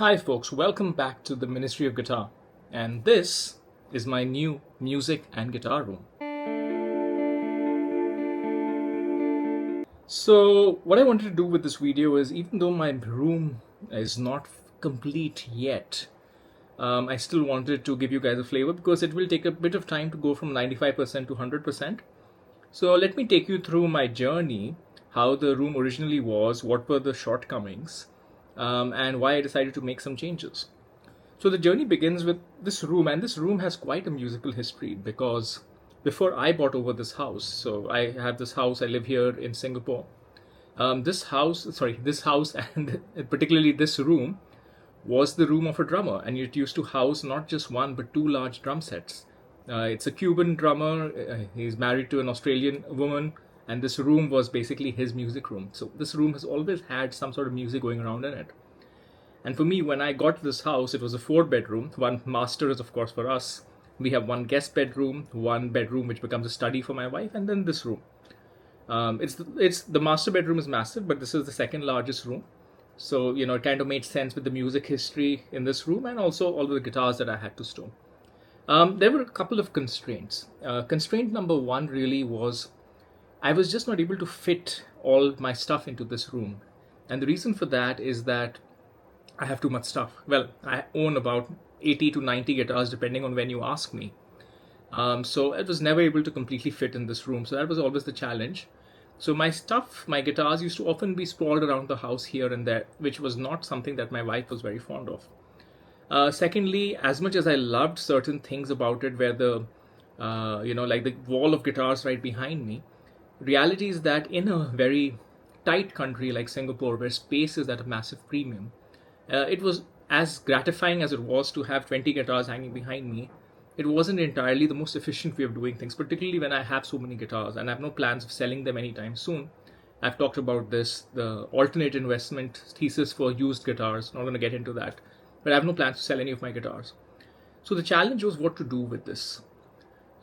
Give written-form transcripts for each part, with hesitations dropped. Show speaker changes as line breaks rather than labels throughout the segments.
Hi folks, welcome back to the Ministry of Guitar, and this is my new music and guitar room. So what I wanted to do with this video is, even though my room is not complete yet, I still wanted to give you guys a flavor because it will take a bit of time to go from 95% to 100%. So let me take you through my journey, how the room originally was, what were the shortcomings, and why I decided to make some changes. So the journey begins with this room, and this room has quite a musical history because before I bought over this house, so I have this house, I live here in Singapore. This house, and particularly this room, was the room of a drummer, and it used to house not just one but two large drum sets. It's a Cuban drummer, he's married to an Australian woman, and this room was basically his music room. So this room has always had some sort of music going around in it. And for me, when I got to this house, it was a 4-bedroom. One master is, of course, for us. We have one guest bedroom, one bedroom which becomes a study for my wife, and then this room. The master bedroom is massive, but this is the second largest room. So, it kind of made sense with the music history in this room and also all the guitars that I had to store. There were a couple of constraints. Constraint number one really was I was just not able to fit all my stuff into this room. And the reason for that is that I have too much stuff. Well, I own about 80 to 90 guitars depending on when you ask me. So I was never able to completely fit in this room. So that was always the challenge. So my stuff, my guitars used to often be sprawled around the house here and there, which was not something that my wife was very fond of. Secondly, as much as I loved certain things about it, where like the wall of guitars right behind me, reality is that in a very tight country like Singapore, where space is at a massive premium, it was as gratifying as it was to have 20 guitars hanging behind me. It wasn't entirely the most efficient way of doing things, particularly when I have so many guitars and I have no plans of selling them anytime soon. I've talked about this, the alternate investment thesis for used guitars. Not going to get into that, but I have no plans to sell any of my guitars. So the challenge was what to do with this.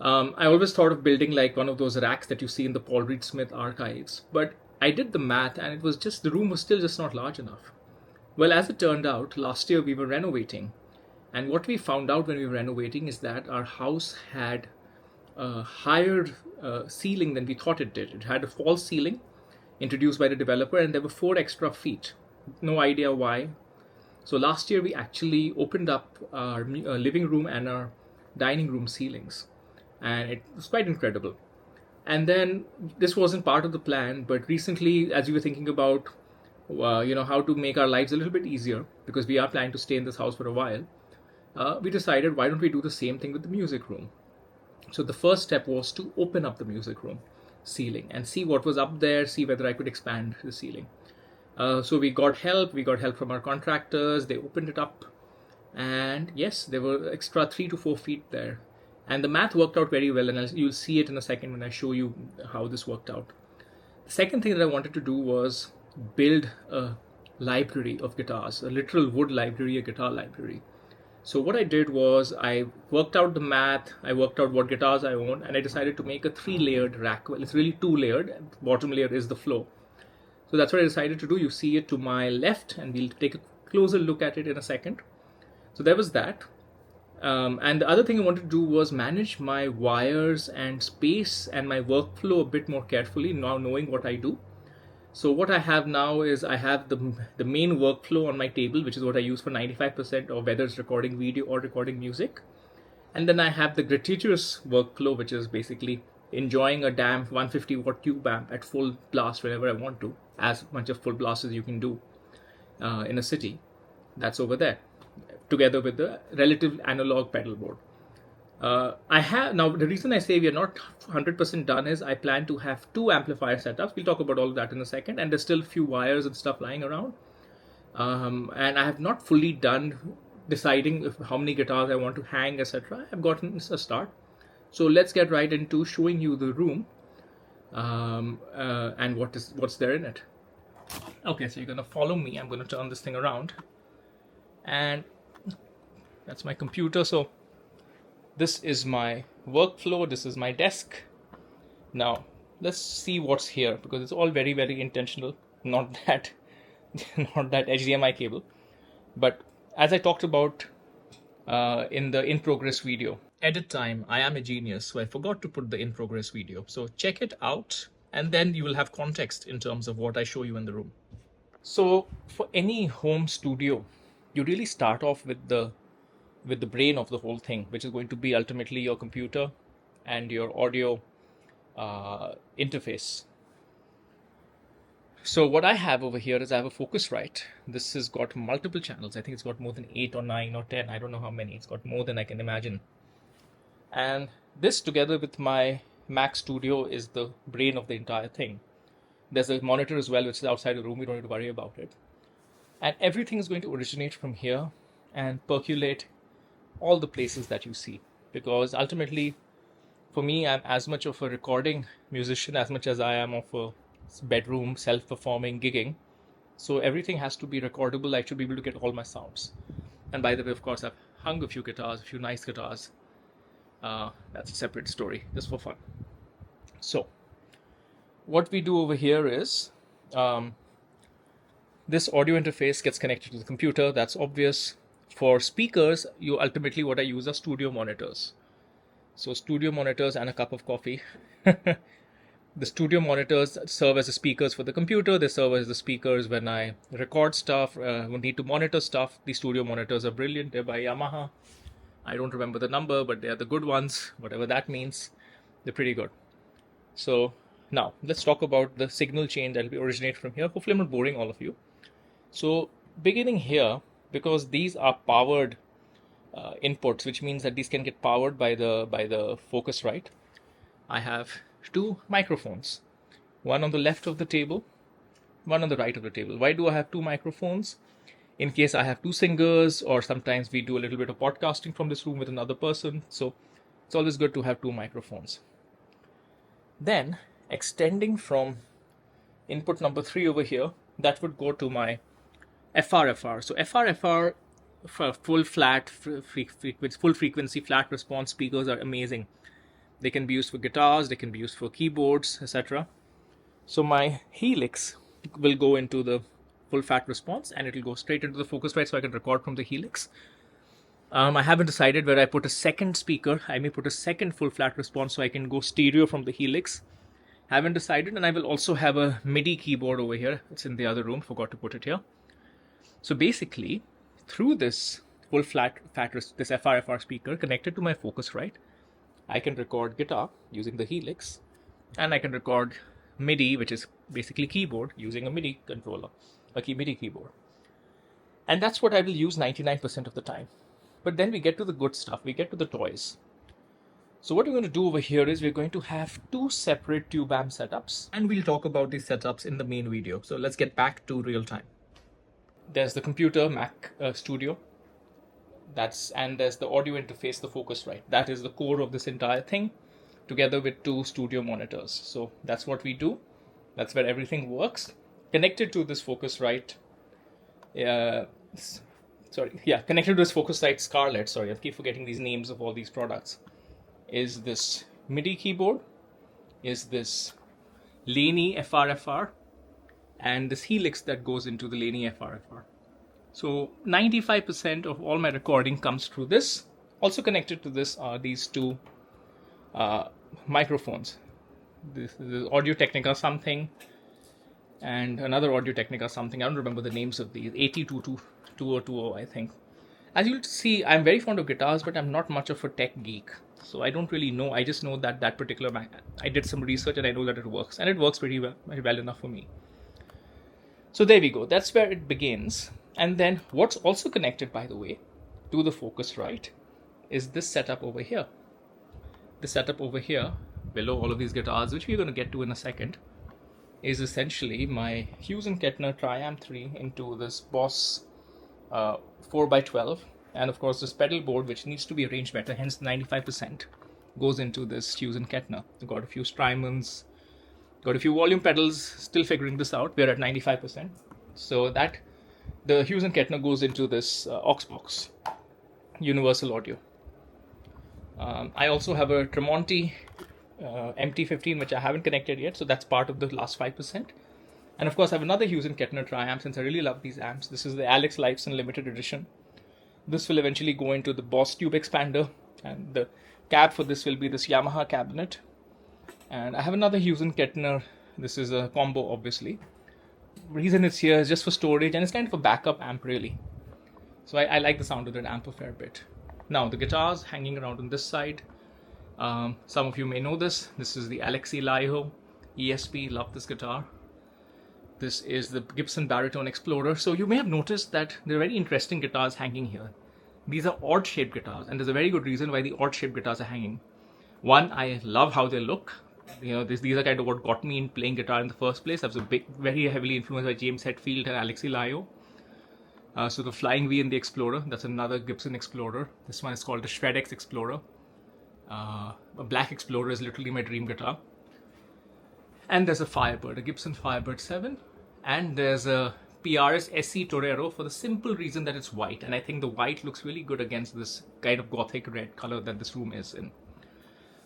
I always thought of building like one of those racks that you see in the Paul Reed Smith archives, but I did the math and it was just, the room was still just not large enough. Well, as it turned out, last year we were renovating. And what we found out when we were renovating is that our house had a higher ceiling than we thought it did. It had a false ceiling introduced by the developer, and there were 4 extra feet. No idea why. So last year we actually opened up our living room and our dining room ceilings. And it was quite incredible. And then this wasn't part of the plan, but recently, as we were thinking about how to make our lives a little bit easier, because we are planning to stay in this house for a while, we decided, why don't we do the same thing with the music room? So the first step was to open up the music room ceiling and see what was up there, see whether I could expand the ceiling. So we got help from our contractors, they opened it up, and yes, there were extra 3 to 4 feet there. And the math worked out very well, and you'll see it in a second when I show you how this worked out. The second thing that I wanted to do was build a library of guitars, a literal wood library, a guitar library. So what I did was I worked out the math, I worked out what guitars I own, and I decided to make a 3-layered rack. Well, it's really 2-layered, and the bottom layer is the floor. So that's what I decided to do. You see it to my left, and we'll take a closer look at it in a second. So there was that. And the other thing I wanted to do was manage my wires and space and my workflow a bit more carefully, now knowing what I do. So what I have now is I have the main workflow on my table, which is what I use for 95% of whether it's recording video or recording music. And then I have the gratuitous workflow, which is basically enjoying a damn 150 watt tube amp at full blast whenever I want to, as much of full blast as you can do in a city. That's over there, together with the relative analog pedal board. Now the reason I say we are not 100% done is I plan to have 2 amplifier setups. We'll talk about all of that in a second, and there's still a few wires and stuff lying around. And I have not fully done deciding how many guitars I want to hang, etc. I've gotten a start. So let's get right into showing you the room and what's there in it. Okay, so you're gonna follow me. I'm gonna turn this thing around, and that's my computer. So this is my workflow, this is my desk. Now, let's see what's here, because it's all very, very intentional. Not that HDMI cable. But as I talked about in the in progress video, edit time, I am a genius, so I forgot to put the in progress video. So check it out, and then you will have context in terms of what I show you in the room. So for any home studio, you really start off with the brain of the whole thing, which is going to be ultimately your computer and your audio interface. So what I have over here is I have a Focusrite. This has got multiple channels. I think it's got more than 8 or 9 or 10. I don't know how many. It's got more than I can imagine. And this, together with my Mac Studio, is the brain of the entire thing. There's a monitor as well, which is outside the room. We don't need to worry about it. And everything is going to originate from here and percolate all the places that you see. Because ultimately, for me, I'm as much of a recording musician as much as I am of a bedroom self-performing gigging. So everything has to be recordable. I should be able to get all my sounds. And by the way, of course, I've hung a few guitars, a few nice guitars. That's a separate story, just for fun. So what we do over here is this audio interface gets connected to the computer. That's obvious. For speakers, ultimately what I use are studio monitors. So studio monitors and a cup of coffee. The studio monitors serve as the speakers for the computer. They serve as the speakers when I record stuff, when I need to monitor stuff. The studio monitors are brilliant. They're by Yamaha. I don't remember the number, but they are the good ones, whatever that means. They're pretty good. So now let's talk about the signal chain that will originate from here. Hopefully I'm not boring all of you. So beginning here, because these are powered inputs, which means that these can get powered by the Focusrite, I have two microphones, one on the left of the table, one on the right of the table. Why do I have two microphones? In case I have two singers, or sometimes we do a little bit of podcasting from this room with another person. So it's always good to have two microphones. Then extending from input number 3 over here, that would go to my FRFR. So FRFR for full frequency flat response speakers are amazing. They can be used for guitars, they can be used for keyboards, etc. So my Helix will go into the full fat response, and it will go straight into the Focusrite, so I can record from the Helix. I haven't decided where I put a second speaker. I may put a second full flat response so I can go stereo from the Helix. Haven't decided, and I will also have a MIDI keyboard over here. It's in the other room, forgot to put it here. So basically, through this full flat this FRFR speaker connected to my Focusrite, I can record guitar using the Helix, and I can record MIDI, which is basically keyboard, using a MIDI controller, a MIDI keyboard. And that's what I will use 99% of the time. But then we get to the good stuff, we get to the toys. So what we're going to do over here is we're going to have two separate tube amp setups, and we'll talk about these setups in the main video. So let's get back to real time. There's the computer, Mac Studio. And there's the audio interface, the Focusrite. That is the core of this entire thing, together with two studio monitors. So that's what we do. That's where everything works. Connected to this Focusrite, connected to this Focusrite Scarlett, I keep forgetting these names of all these products, is this MIDI keyboard, is this Laney FRFR, and this Helix that goes into the Laney FRFR. So 95% of all my recording comes through this. Also connected to this are these two microphones. This is Audio Technica something, and another Audio Technica something. I don't remember the names of these. 802020, I think. As you'll see, I'm very fond of guitars, but I'm not much of a tech geek. So I don't really know. I just know that particular I did some research and I know that it works. And it works pretty well enough for me. So there we go. That's where it begins. And then what's also connected, by the way, to the Focusrite is this setup over here. This setup over here, below all of these guitars, which we're going to get to in a second, is essentially my Hughes & Kettner Triamp 3 into this Boss 4x12. And of course, this pedal board, which needs to be arranged better, hence 95%, goes into this Hughes & Kettner. We've got a few Strymons, got a few volume pedals, still figuring this out. We're at 95%. So that the Hughes & Kettner goes into this aux box, Universal Audio. I also have a Tremonti MT15, which I haven't connected yet, so that's part of the last 5%. And of course, I have another Hughes & Kettner Triamp, since I really love these amps. This is the Alex Lifeson Limited Edition. This will eventually go into the Boss tube expander, and the cab for this will be this Yamaha cabinet. And I have another Hughes & Kettner. This is a combo, obviously. Reason it's here is just for storage, and it's kind of a backup amp really. So I like the sound of that amp a fair bit. Now the guitars hanging around on this side. Some of you may know this. This is the Alexi Laiho ESP. Love this guitar. This is the Gibson Baritone Explorer. So you may have noticed that there are very interesting guitars hanging here. These are odd shaped guitars, and there's a very good reason why the odd shaped guitars are hanging. One, I love how they look. You know, these are kind of what got me in playing guitar in the first place. I was very heavily influenced by James Hetfield and Alexi Laiho. So the Flying V in the Explorer, that's another Gibson Explorer. This one is called the Shred-X Explorer. A black Explorer is literally my dream guitar. And there's a Firebird, a Gibson Firebird 7. And there's a PRS SE Torero for the simple reason that it's white. And I think the white looks really good against this kind of gothic red color that this room is in.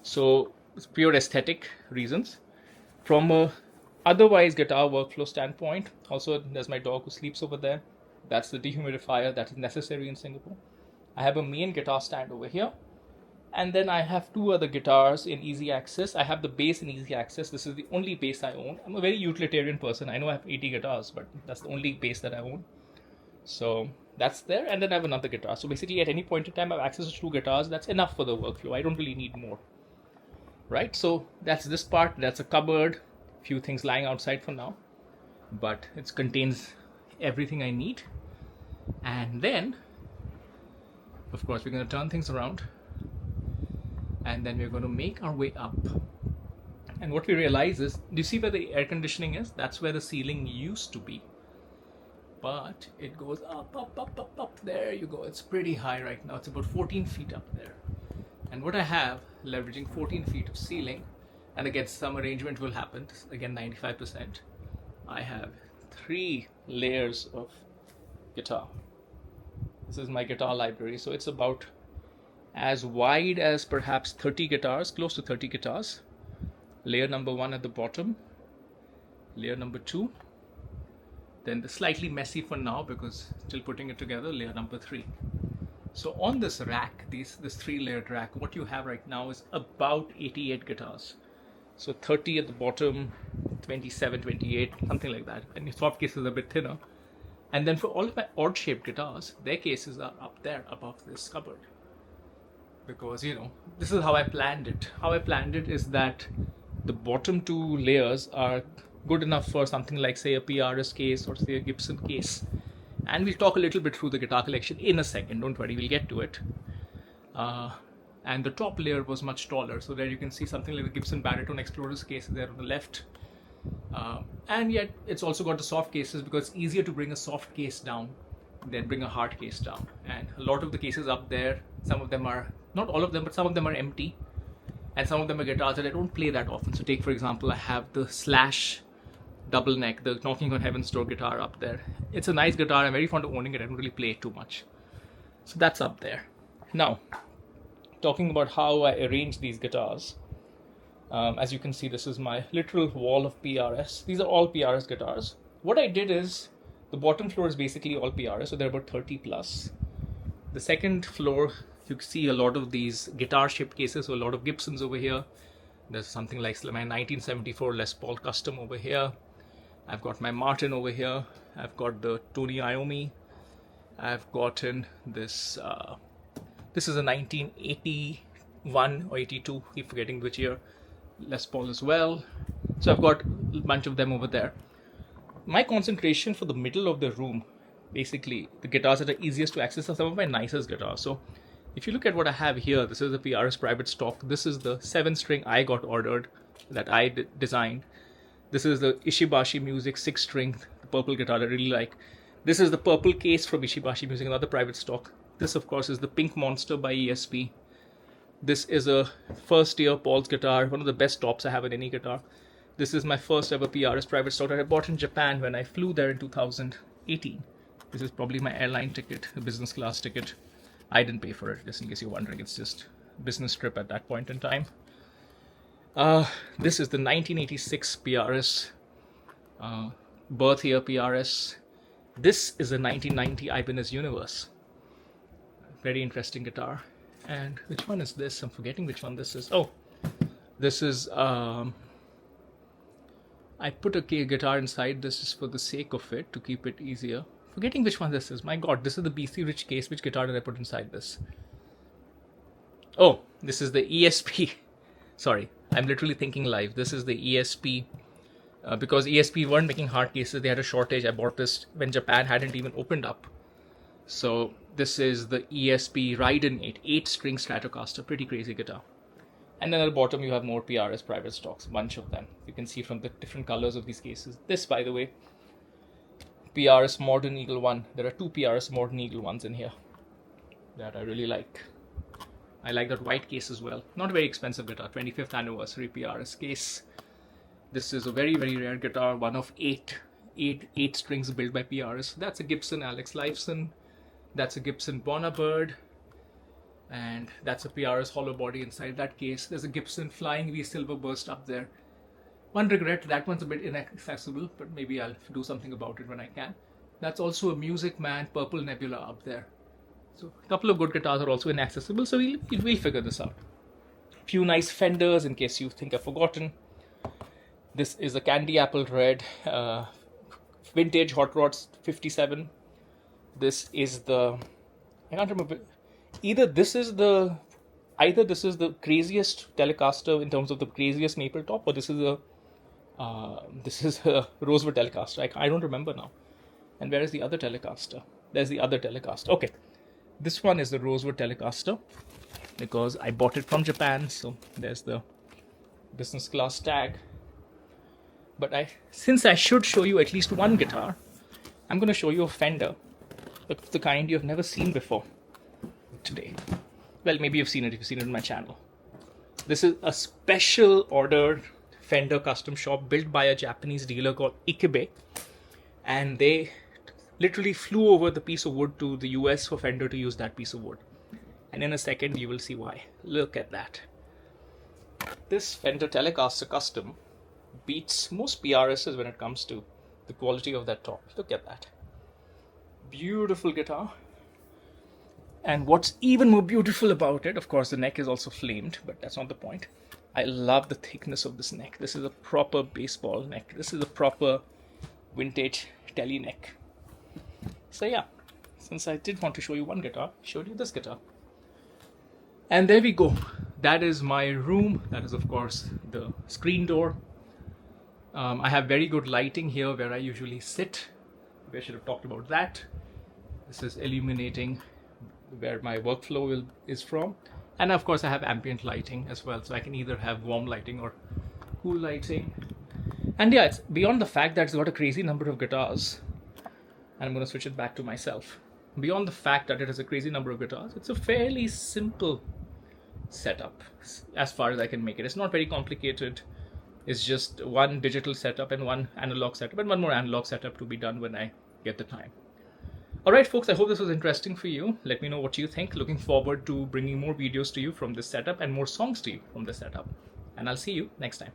So it's pure aesthetic reasons. From a otherwise guitar workflow standpoint, also there's my dog who sleeps over there. That's the dehumidifier that is necessary in Singapore. I have a main guitar stand over here. And then I have two other guitars in easy access. I have the bass in easy access. This is the only bass I own. I'm a very utilitarian person. I know I have 80 guitars, but that's the only bass that I own. So that's there. And then I have another guitar. So basically at any point in time, I have access to two guitars. That's enough for the workflow. I don't really need more. Right? So that's this part. That's a cupboard. Few things lying outside for now. But it contains everything I need. And then, of course, we're going to turn things around. And then we're going to make our way up. And what we realize is, do you see where the air conditioning is? That's where the ceiling used to be. But it goes up, up, up, up, up. There you go. It's pretty high right now. It's about 14 feet up there. And what I have, leveraging 14 feet of ceiling, and again, some arrangement will happen. Again, 95%. I have 3 layers of guitar. This is my guitar library. So it's about as wide as perhaps 30 guitars, close to 30 guitars. Layer number 1 at the bottom, layer number 2, then the slightly messy for now because still putting it together, layer number 3. So on this rack, this 3-layered rack, what you have right now is about 88 guitars. So 30 at the bottom, 27, 28, something like that. And your soft cases are a bit thinner. And then for all of my odd shaped guitars, their cases are up there above this cupboard. Because, you know, this is how I planned it. How I planned it is that the bottom 2 layers are good enough for something like, say, a PRS case or, say, a Gibson case. And we'll talk a little bit through the guitar collection in a second. Don't worry, we'll get to it. And the top layer was much taller. So there you can see something like the Gibson Baritone Explorer's case there on the left. And yet, it's also got the soft cases because it's easier to bring a soft case down than bring a hard case down. And a lot of the cases up there, some of them are, not all of them, but some of them are empty. And some of them are guitars that I don't play that often. So take, for example, I have the Slash double neck, the Knocking on Heaven's Door guitar up there. It's a nice guitar. I'm very fond of owning it. I don't really play it too much. So that's up there. Now, talking about how I arrange these guitars. As you can see, this is my literal wall of PRS. These are all PRS guitars. What I did is, the bottom floor is basically all PRS, so there are about 30 plus. The second floor, you can see a lot of these guitar-shaped cases, so a lot of Gibsons over here. There's something like my 1974 Les Paul Custom over here. I've got my Martin over here. I've got the Tony Iommi. I've gotten this. This is a 1981 or 82, keep forgetting which year, Les Paul as well. So I've got a bunch of them over there. My concentration for the middle of the room, basically the guitars that are easiest to access are some of my nicest guitars. So if you look at what I have here, this is the PRS private stock. This is the 7-string I got ordered that I designed. This is the Ishibashi Music 6-string, the purple guitar I really like. This is the purple case from Ishibashi Music, another private stock. This, of course, is the Pink Monster by ESP. This is a first-year Paul's guitar, one of the best tops I have in any guitar. This is my first ever PRS private stock that I bought in Japan when I flew there in 2018. This is probably my airline ticket, a business class ticket. I didn't pay for it, just in case you're wondering. It's just a business trip at that point in time. This is the 1986 PRS, birth year PRS. This is a 1990 Ibanez Universe. Very interesting guitar. And which one is this? I'm forgetting which one this is. Oh, this is I put a guitar inside this just for the sake of it, to keep it easier. Forgetting which one this is. My god, this is the BC Rich case. Which guitar did I put inside this? Oh, this is the ESP. Sorry, I'm literally thinking live. This is the ESP. Because ESP weren't making hard cases, they had a shortage. I bought this when Japan hadn't even opened up. So this is the ESP Raiden 8-string Stratocaster. Pretty crazy guitar. And then at the bottom you have more PRS private stocks, bunch of them. You can see from the different colors of these cases. This, by the way, PRS Modern Eagle 1. There are 2 PRS Modern Eagle 1s in here that I really like. I like that white case as well. Not a very expensive guitar, 25th anniversary PRS case. This is a very, very rare guitar, one of 8 strings built by PRS. That's a Gibson Alex Lifeson. That's a Gibson Bonabird. And that's a PRS hollow body inside that case. There's a Gibson Flying V Silverburst up there. One regret, that one's a bit inaccessible, but maybe I'll do something about it when I can. That's also a Music Man Purple Nebula up there. So a couple of good guitars are also inaccessible, so we'll figure this out. A few nice Fenders in case you think I've forgotten. This is a Candy Apple Red vintage Hot Rods 57. This is the, I can't remember, either this is the craziest Telecaster in terms of the craziest maple top, or this is a Rosewood Telecaster. I don't remember now. And where is the other Telecaster? There's the other Telecaster. Okay, this one is the Rosewood Telecaster because I bought it from Japan. So there's the business class tag. But since I should show you at least one guitar, I'm going to show you a Fender, the kind you've never seen before today. Well, maybe you've seen it if you've seen it on my channel. This is a special ordered Fender custom shop built by a Japanese dealer called Ikebe. And they literally flew over the piece of wood to the US for Fender to use that piece of wood. And in a second, you will see why. Look at that. This Fender Telecaster Custom beats most PRSs when it comes to the quality of that top. Look at that. Beautiful guitar. And what's even more beautiful about it, of course, the neck is also flamed, but that's not the point. I love the thickness of this neck. This is a proper baseball neck. This is a proper vintage tele neck. So yeah, since I did want to show you one guitar, I showed you this guitar. And there we go. That is my room. That is, of course, the screen door. I have very good lighting here where I usually sit. Maybe I should have talked about that. This is illuminating where my workflow is from. And of course I have ambient lighting as well, so I can either have warm lighting or cool lighting. And yeah, it's beyond the fact that it's got a crazy number of guitars. And I'm going to switch it back to myself. Beyond the fact that it has a crazy number of guitars, it's a fairly simple setup as far as I can make it. It's not very complicated. It's just one digital setup and one analog setup and one more analog setup to be done when I get the time. Alright folks, I hope this was interesting for you. Let me know what you think. Looking forward to bringing more videos to you from this setup and more songs to you from this setup. And I'll see you next time.